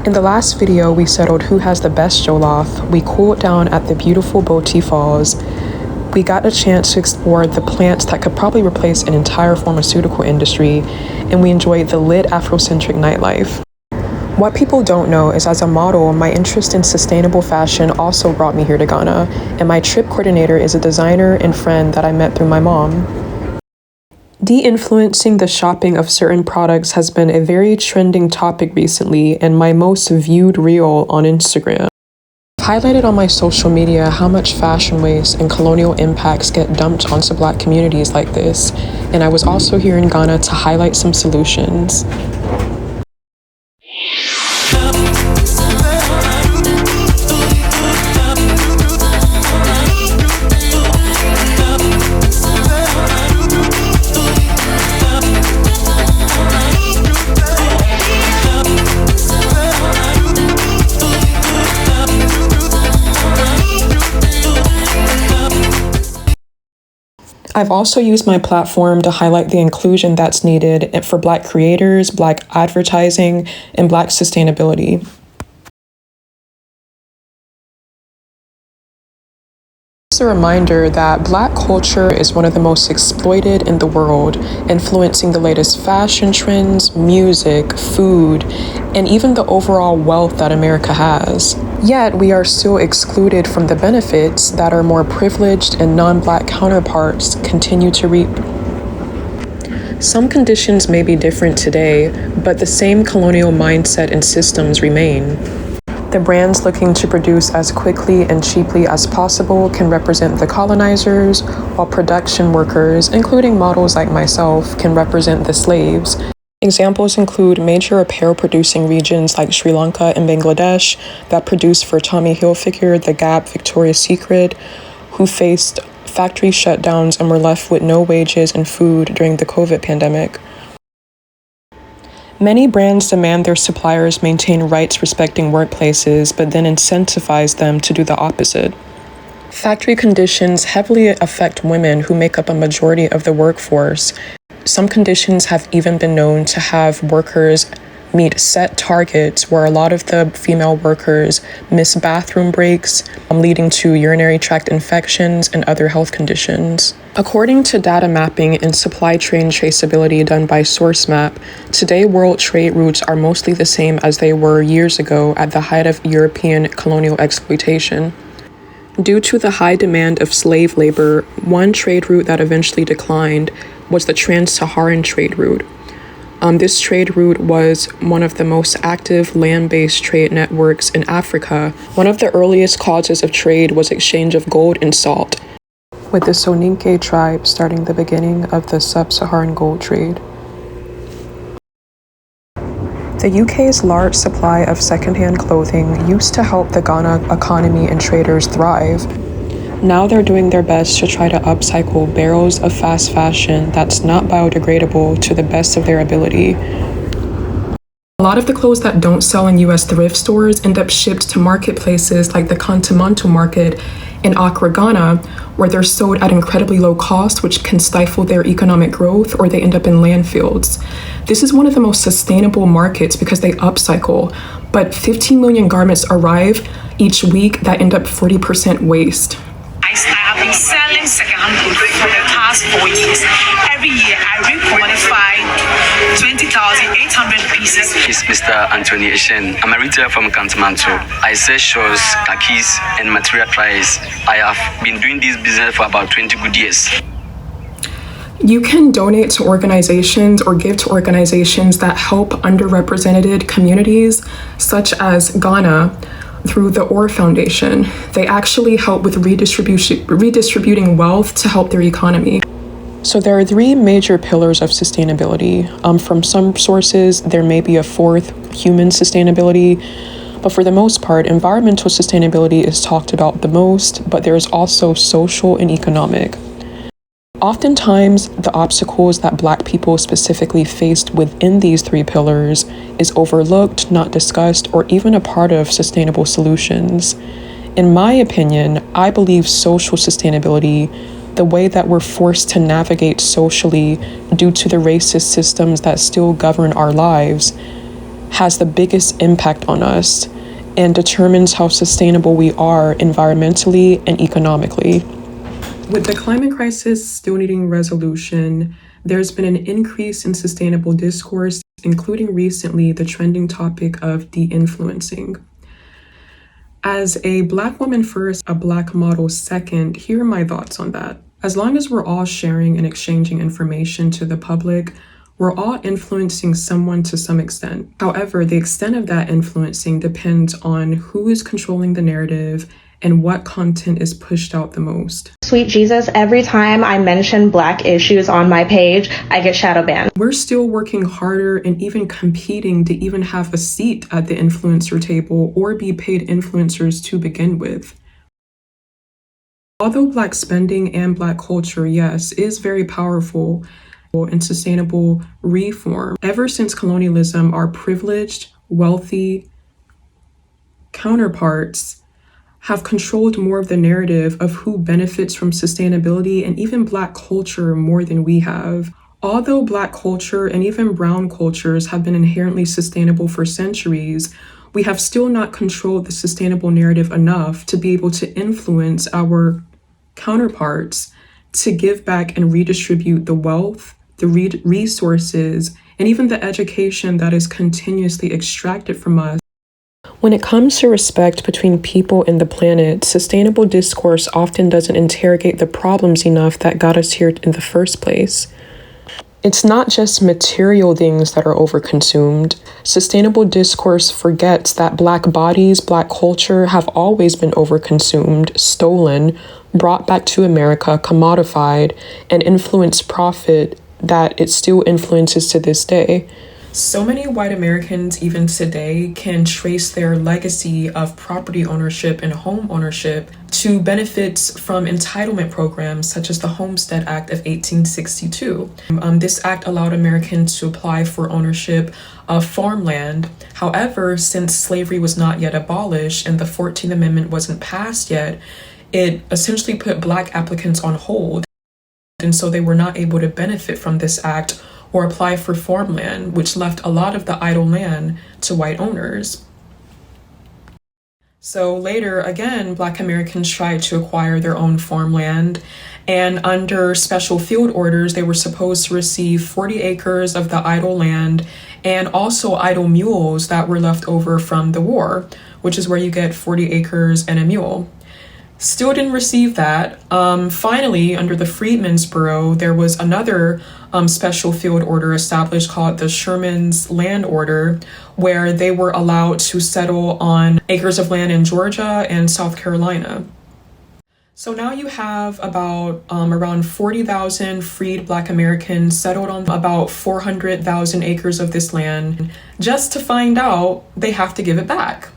In the last video, we settled who has the best jollof, we cooled down at the beautiful Boti Falls, we got a chance to explore the plants that could probably replace an entire pharmaceutical industry, and we enjoyed the lit Afrocentric nightlife. What people don't know is as a model, my interest in sustainable fashion also brought me here to Ghana, and my trip coordinator is a designer and friend that I met through my mom. De-influencing the shopping of certain products has been a very trending topic recently and my most viewed reel on Instagram. I've highlighted on my social media how much fashion waste and colonial impacts get dumped onto Black communities like this, and I was also here in Ghana to highlight some solutions. I've also used my platform to highlight the inclusion that's needed for Black creators, Black advertising, and Black sustainability. It's a reminder that Black culture is one of the most exploited in the world, influencing the latest fashion trends, music, food, and even the overall wealth that America has. Yet, we are still excluded from the benefits that our more privileged and non-Black counterparts continue to reap. Some conditions may be different today, but the same colonial mindset and systems remain. The brands looking to produce as quickly and cheaply as possible can represent the colonizers, while production workers, including models like myself, can represent the slaves. Examples include major apparel-producing regions like Sri Lanka and Bangladesh that produce for Tommy Hilfiger, The Gap, Victoria's Secret, who faced factory shutdowns and were left with no wages and food during the COVID pandemic. Many brands demand their suppliers maintain rights-respecting workplaces, but then incentivize them to do the opposite. Factory conditions heavily affect women who make up a majority of the workforce. Some conditions have even been known to have workers meet set targets where a lot of the female workers miss bathroom breaks, leading to urinary tract infections and other health conditions. According to data mapping and supply chain traceability done by SourceMap, today world trade routes are mostly the same as they were years ago at the height of European colonial exploitation. Due to the high demand of slave labor, one trade route that eventually declined was the Trans-Saharan trade route. This trade route was one of the most active land-based trade networks in Africa. One of the earliest causes of trade was exchange of gold and salt, with the Soninke tribe starting the beginning of the sub-Saharan gold trade. The UK's large supply of secondhand clothing used to help the Ghana economy and traders thrive. Now they're doing their best to try to upcycle barrels of fast fashion that's not biodegradable to the best of their ability. A lot of the clothes that don't sell in US thrift stores end up shipped to marketplaces like the Kantamanto market in Accra, Ghana, where they're sold at incredibly low cost, which can stifle their economic growth, or they end up in landfills. This is one of the most sustainable markets because they upcycle, but 15 million garments arrive each week that end up 40% waste. I have been selling secondhand clothes for the past 4 years. Every year I requalify 20,800 pieces. It's Mr. Anthony Eshen. I'm a retailer from Kantamanto. I sell shorts, khakis, and material ties. I have been doing this business for about 20 good years. You can donate to organizations or give to organizations that help underrepresented communities, such as Ghana, through the OR Foundation. They actually help with redistributing wealth to help their economy. So there are 3 major pillars of sustainability. From some sources, there may be a 4th, human sustainability, but for the most part, environmental sustainability is talked about the most, but there is also social and economic. Oftentimes, the obstacles that Black people specifically faced within these 3 pillars is overlooked, not discussed, or even a part of sustainable solutions. In my opinion, I believe social sustainability, the way that we're forced to navigate socially due to the racist systems that still govern our lives, has the biggest impact on us and determines how sustainable we are environmentally and economically. With the climate crisis still needing resolution, there's been an increase in sustainable discourse, including recently the trending topic of de-influencing. As a Black woman first, a Black model second, here are my thoughts on that. As long as we're all sharing and exchanging information to the public, we're all influencing someone to some extent. However, the extent of that influencing depends on who is controlling the narrative and what content is pushed out the most. Sweet Jesus, every time I mention Black issues on my page, I get shadow banned. We're still working harder and even competing to even have a seat at the influencer table or be paid influencers to begin with. Although Black spending and Black culture, yes, is very powerful and sustainable reform, ever since colonialism, our privileged, wealthy counterparts have controlled more of the narrative of who benefits from sustainability and even Black culture more than we have. Although Black culture and even brown cultures have been inherently sustainable for centuries, we have still not controlled the sustainable narrative enough to be able to influence our counterparts to give back and redistribute the wealth, the resources, and even the education that is continuously extracted from us. When it comes to respect between people and the planet, sustainable discourse often doesn't interrogate the problems enough that got us here in the first place. It's not just material things that are overconsumed. Sustainable discourse forgets that Black bodies, Black culture have always been overconsumed, stolen, brought back to America, commodified, and influenced profit that it still influences to this day. So many white Americans, even today, can trace their legacy of property ownership and home ownership to benefits from entitlement programs such as the Homestead Act of 1862. This act allowed Americans to apply for ownership of farmland. However, since slavery was not yet abolished and the 14th Amendment wasn't passed yet, it essentially put Black applicants on hold. And so they were not able to benefit from this act or apply for farmland, which left a lot of the idle land to white owners. So later, again, Black Americans tried to acquire their own farmland, and under special field orders, they were supposed to receive 40 acres of the idle land and also idle mules that were left over from the war, which is where you get 40 acres and a mule. Still didn't receive that. Finally, under the Freedmen's Bureau, there was another special field order established called the Sherman's Land Order, where they were allowed to settle on acres of land in Georgia and South Carolina. So now you have about around 40,000 freed Black Americans settled on about 400,000 acres of this land, just to find out they have to give it back.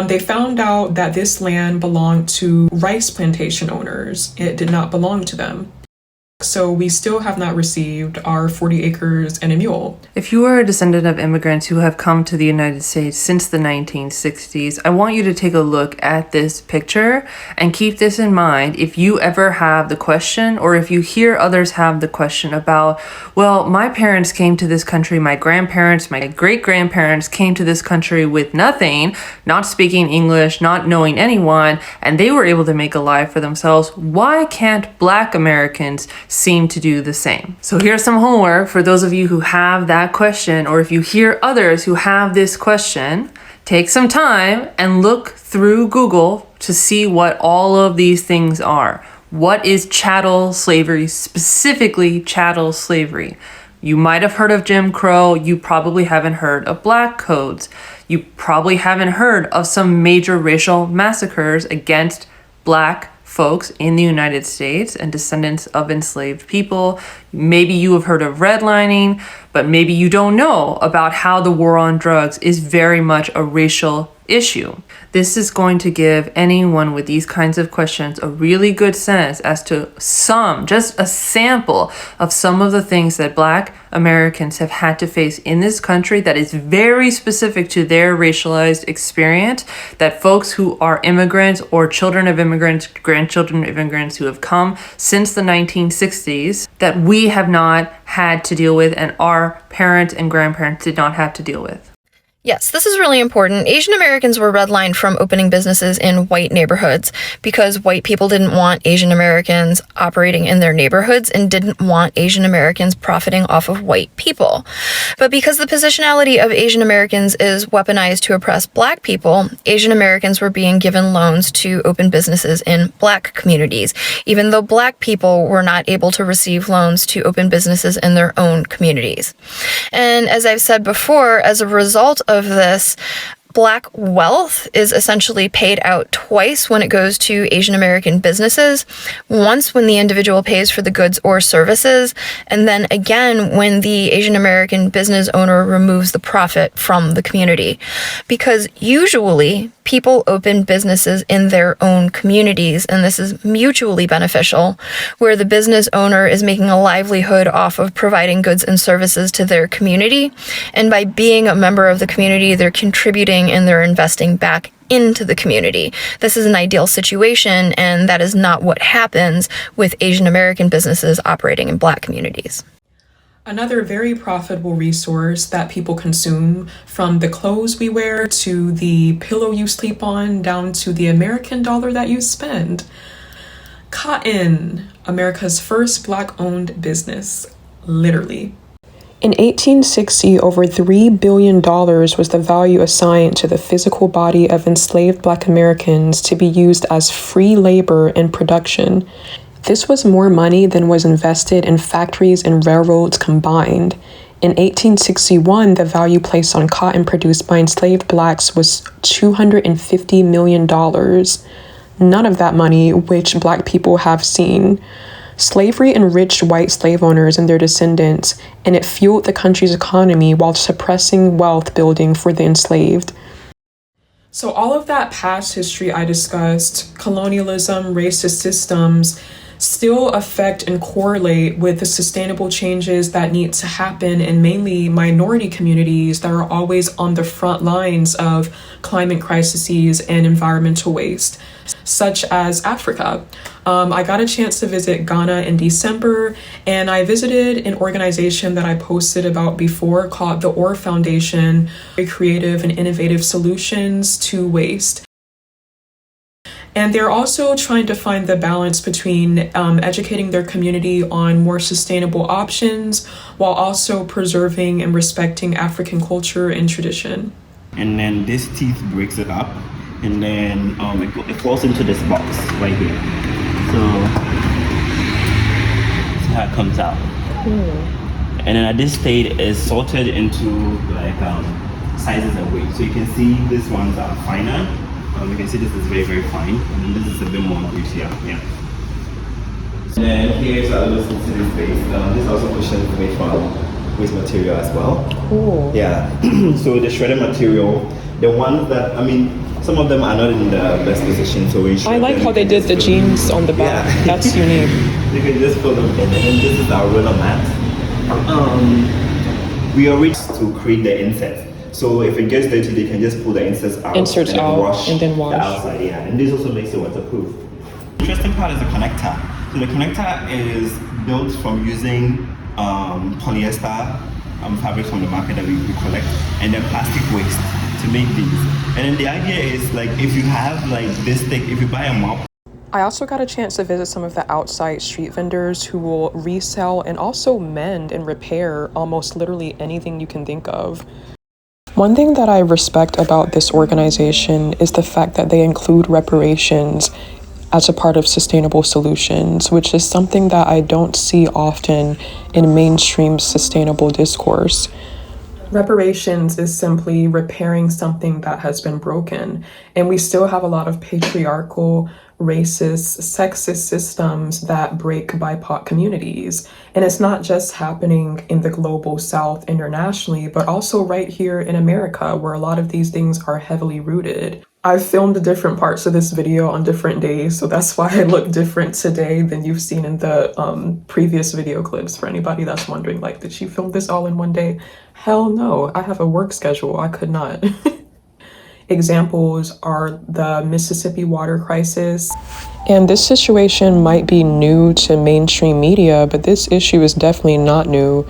They found out that this land belonged to rice plantation owners. It did not belong to them. So we still have not received our 40 acres and a mule. If you are a descendant of immigrants who have come to the United States since the 1960s, I want you to take a look at this picture and keep this in mind if you ever have the question, or if you hear others have the question about, well, my parents came to this country, my grandparents, my great-grandparents came to this country with nothing, not speaking English, not knowing anyone, and they were able to make a life for themselves. Why can't Black Americans seem to do the same? So here's some homework for those of you who have that question, or if you hear others who have this question, take some time and look through Google to see what all of these things are. What is chattel slavery, specifically chattel slavery? You might have heard of Jim Crow. You probably haven't heard of Black codes. You probably haven't heard of some major racial massacres against Black folks in the United States and descendants of enslaved people. Maybe you have heard of redlining, but maybe you don't know about how the war on drugs is very much a racial issue. This is going to give anyone with these kinds of questions a really good sense as to just a sample of some of the things that Black Americans have had to face in this country that is very specific to their racialized experience, that folks who are immigrants or children of immigrants, grandchildren of immigrants who have come since the 1960s, that we have not had to deal with and our parents and grandparents did not have to deal with. Yes, this is really important. Asian Americans were redlined from opening businesses in white neighborhoods because white people didn't want Asian Americans operating in their neighborhoods and didn't want Asian Americans profiting off of white people. But because the positionality of Asian Americans is weaponized to oppress Black people, Asian Americans were being given loans to open businesses in Black communities, even though Black people were not able to receive loans to open businesses in their own communities. And as I've said before, as a result of this, Black wealth is essentially paid out twice when it goes to Asian American businesses. Once when the individual pays for the goods or services, and then again when the Asian American business owner removes the profit from the community. Because usually people open businesses in their own communities, and this is mutually beneficial, where the business owner is making a livelihood off of providing goods and services to their community. And by being a member of the community, they're contributing and they're investing back into the community. This is an ideal situation, and that is not what happens with Asian American businesses operating in Black communities. Another very profitable resource that people consume, from the clothes we wear to the pillow you sleep on down to the American dollar that you spend. Cotton, America's first Black-owned business, literally. In 1860, over $3 billion was the value assigned to the physical body of enslaved Black Americans to be used as free labor in production. This was more money than was invested in factories and railroads combined. In 1861, the value placed on cotton produced by enslaved Blacks was $250 million. None of that money, which Black people have seen. Slavery enriched white slave owners and their descendants, and it fueled the country's economy while suppressing wealth building for the enslaved. So all of that past history I discussed, colonialism, racist systems, still affect and correlate with the sustainable changes that need to happen in mainly minority communities that are always on the front lines of climate crises and environmental waste, such as Africa. I got a chance to visit Ghana in December, and I visited an organization that I posted about before called the OR Foundation, very creative and innovative solutions to waste. And they're also trying to find the balance between educating their community on more sustainable options while also preserving and respecting African culture and tradition. And then this teeth breaks it up, and then it falls into this box right here. So see how it comes out. And then at this stage, it's sorted into like sizes and weights. So you can see these ones are finer. You can see this is very, very fine, and this is a bit more grittier. Yeah. And then here's our little sensitive space. This also cushions waste material as well. Cool. Yeah. So the shredded material, the ones that, I mean, some of them are not in the best position, so we I like how they did the jeans on the back. Yeah. That's unique. You can just pull them in, and then this is our roller mat. We are rich to create the inserts. So if it gets dirty, they can just pull the inserts out. Inserts out and then wash. The outside, yeah. And this also makes it waterproof. The interesting part is the connector. So the connector is built from using polyester fabrics from the market that we collect, and then plastic waste to make these. And then the idea is, like, if you have like this thick, if you buy a mop. I also got a chance to visit some of the outside street vendors who will resell and also mend and repair almost literally anything you can think of. One thing that I respect about this organization is the fact that they include reparations as a part of sustainable solutions, which is something that I don't see often in mainstream sustainable discourse. Reparations is simply repairing something that has been broken, and we still have a lot of patriarchal, racist, sexist systems that break BIPOC communities. And it's not just happening in the global South internationally, but also right here in America, where a lot of these things are heavily rooted. I've filmed different parts of this video on different days, so that's why I look different today than you've seen in the previous video clips. For anybody that's wondering, like, did she film this all in one day? Hell no, I have a work schedule. I could not. Examples are the Mississippi water crisis. And this situation might be new to mainstream media, but this issue is definitely not new.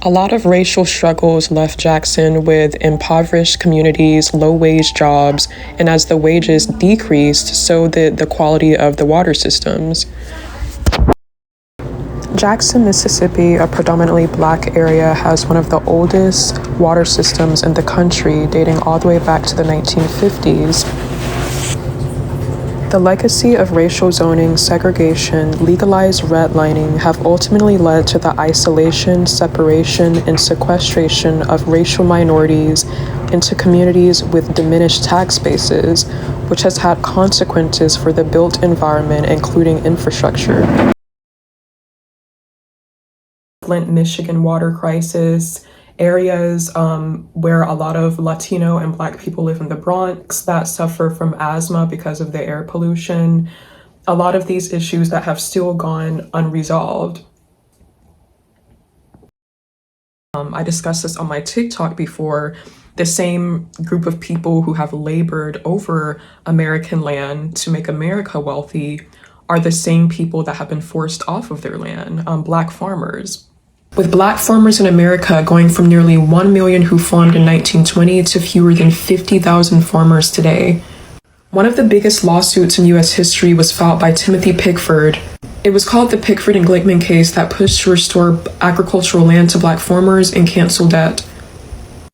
A lot of racial struggles left Jackson with impoverished communities, low-wage jobs, and as the wages decreased, so did the quality of the water systems. Jackson, Mississippi, a predominantly black area, has one of the oldest water systems in the country, dating all the way back to the 1950s. The legacy of racial zoning, segregation, legalized redlining have ultimately led to the isolation, separation, and sequestration of racial minorities into communities with diminished tax bases, which has had consequences for the built environment, including infrastructure. Flint, Michigan water crisis, areas where a lot of Latino and Black people live in the Bronx that suffer from asthma because of the air pollution. A lot of these issues that have still gone unresolved. I discussed this on my TikTok before. The same group of people who have labored over American land to make America wealthy are the same people that have been forced off of their land, Black farmers. With Black farmers in America going from nearly 1 million who farmed in 1920 to fewer than 50,000 farmers today. One of the biggest lawsuits in US history was filed by Timothy Pickford. It was called the Pickford and Glickman case that pushed to restore agricultural land to Black farmers and cancel debt.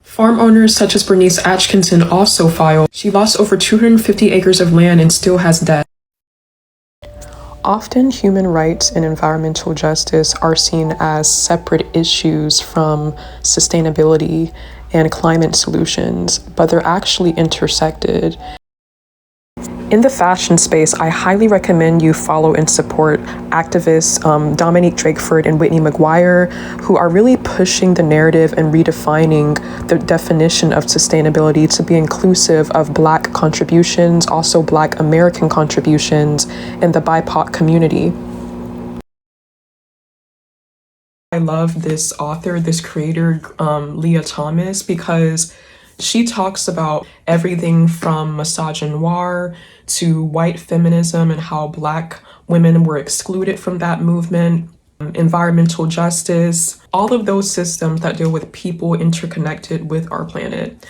Farm owners such as Bernice Atkinson also filed. She lost over 250 acres of land and still has debt. Often, human rights and environmental justice are seen as separate issues from sustainability and climate solutions, but they're actually intersected. In the fashion space, I highly recommend you follow and support activists Dominique Drakeford and Whitney McGuire, who are really pushing the narrative and redefining the definition of sustainability to be inclusive of Black contributions, also Black American contributions, and the BIPOC community. I love this author, this creator, Leah Thomas, because she talks about everything from misogynoir to white feminism and how Black women were excluded from that movement, environmental justice, all of those systems that deal with people interconnected with our planet.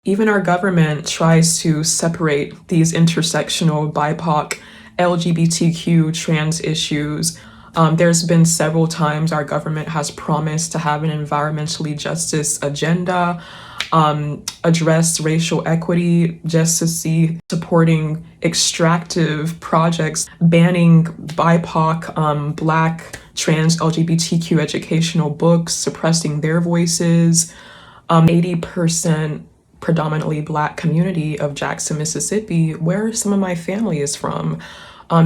Even our government tries to separate these intersectional BIPOC, LGBTQ, trans issues. There's been several times our government has promised to have an environmentally justice agenda, address racial equity, justice, supporting extractive projects, banning BIPOC, Black, trans, LGBTQ educational books, suppressing their voices. 80% predominantly Black community of Jackson, Mississippi, where some of my family is from,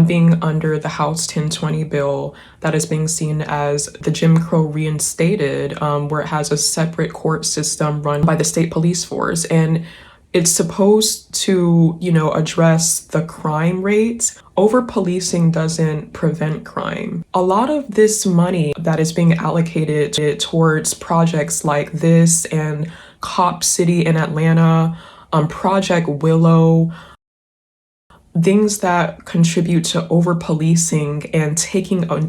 being under the House 1020 bill that is being seen as the Jim Crow reinstated, where it has a separate court system run by the state police force. And it's supposed to, address the crime rates. Over-policing doesn't prevent crime. A lot of this money that is being allocated towards projects like this and Cop City in Atlanta, Project Willow, things that contribute to over-policing and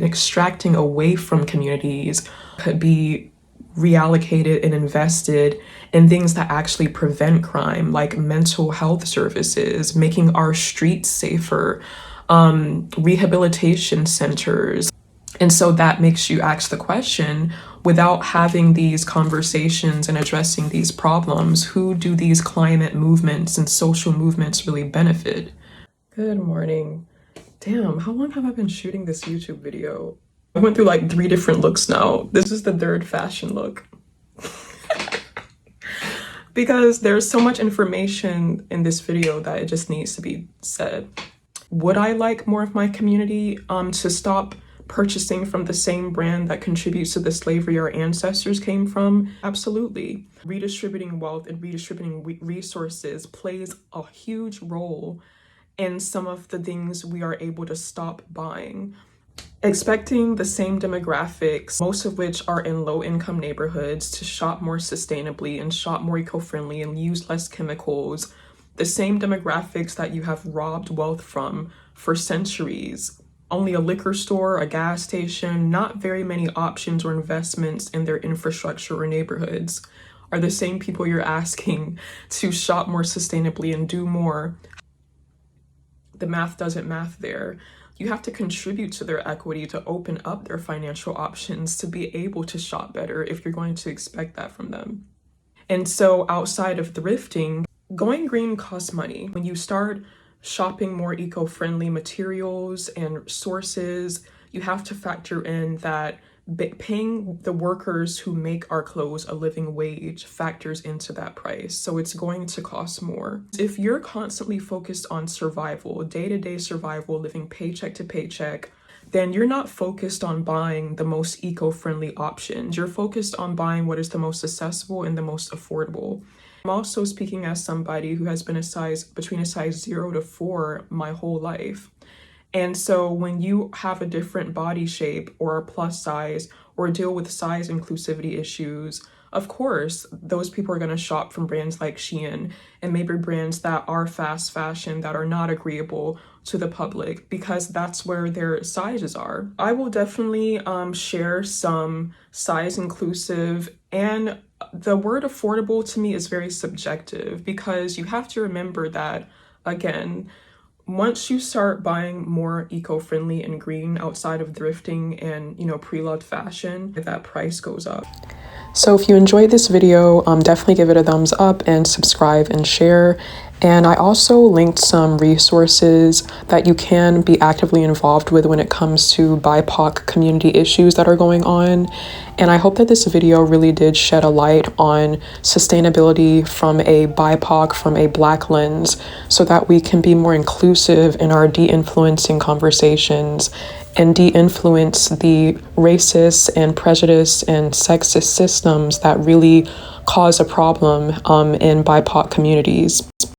extracting away from communities could be reallocated and invested in things that actually prevent crime, like mental health services, making our streets safer, rehabilitation centers. And so that makes you ask the question, without having these conversations and addressing these problems, who do these climate movements and social movements really benefit? Good morning. Damn, how long have I been shooting this YouTube video? I went through like 3 different looks now. This is the 3rd fashion look. Because there's so much information in this video that it just needs to be said. Would I like more of my community to stop purchasing from the same brand that contributes to the slavery our ancestors came from? Absolutely. Redistributing wealth and redistributing resources plays a huge role in some of the things we are able to stop buying. Expecting the same demographics, most of which are in low-income neighborhoods, to shop more sustainably and shop more eco-friendly and use less chemicals, the same demographics that you have robbed wealth from for centuries, only a liquor store, a gas station, not very many options or investments in their infrastructure or neighborhoods, are the same people you're asking to shop more sustainably and do more. The math doesn't math there. You have to contribute to their equity to open up their financial options to be able to shop better if you're going to expect that from them. And so outside of thrifting, going green costs money. When you start shopping more eco-friendly materials and sources, you have to factor in that paying the workers who make our clothes a living wage factors into that price. So it's going to cost more. If you're constantly focused on survival, day-to-day survival, living paycheck to paycheck, then you're not focused on buying the most eco-friendly options. You're focused on buying what is the most accessible and the most affordable. I'm also speaking as somebody who has been between a size 0 to 4 my whole life. And so when you have a different body shape or a plus size or deal with size inclusivity issues, of course, those people are going to shop from brands like Shein and maybe brands that are fast fashion that are not agreeable to the public because that's where their sizes are. I will definitely share some size inclusive, and the word affordable to me is very subjective because you have to remember that, again, once you start buying more eco-friendly and green outside of thrifting and, pre-loved fashion, that price goes up. So if you enjoyed this video, definitely give it a thumbs up and subscribe and share. And I also linked some resources that you can be actively involved with when it comes to BIPOC community issues that are going on. And I hope that this video really did shed a light on sustainability from a BIPOC, from a Black lens, so that we can be more inclusive in our de-influencing conversations and de-influence the racist and prejudice and sexist systems that really cause a problem in BIPOC communities.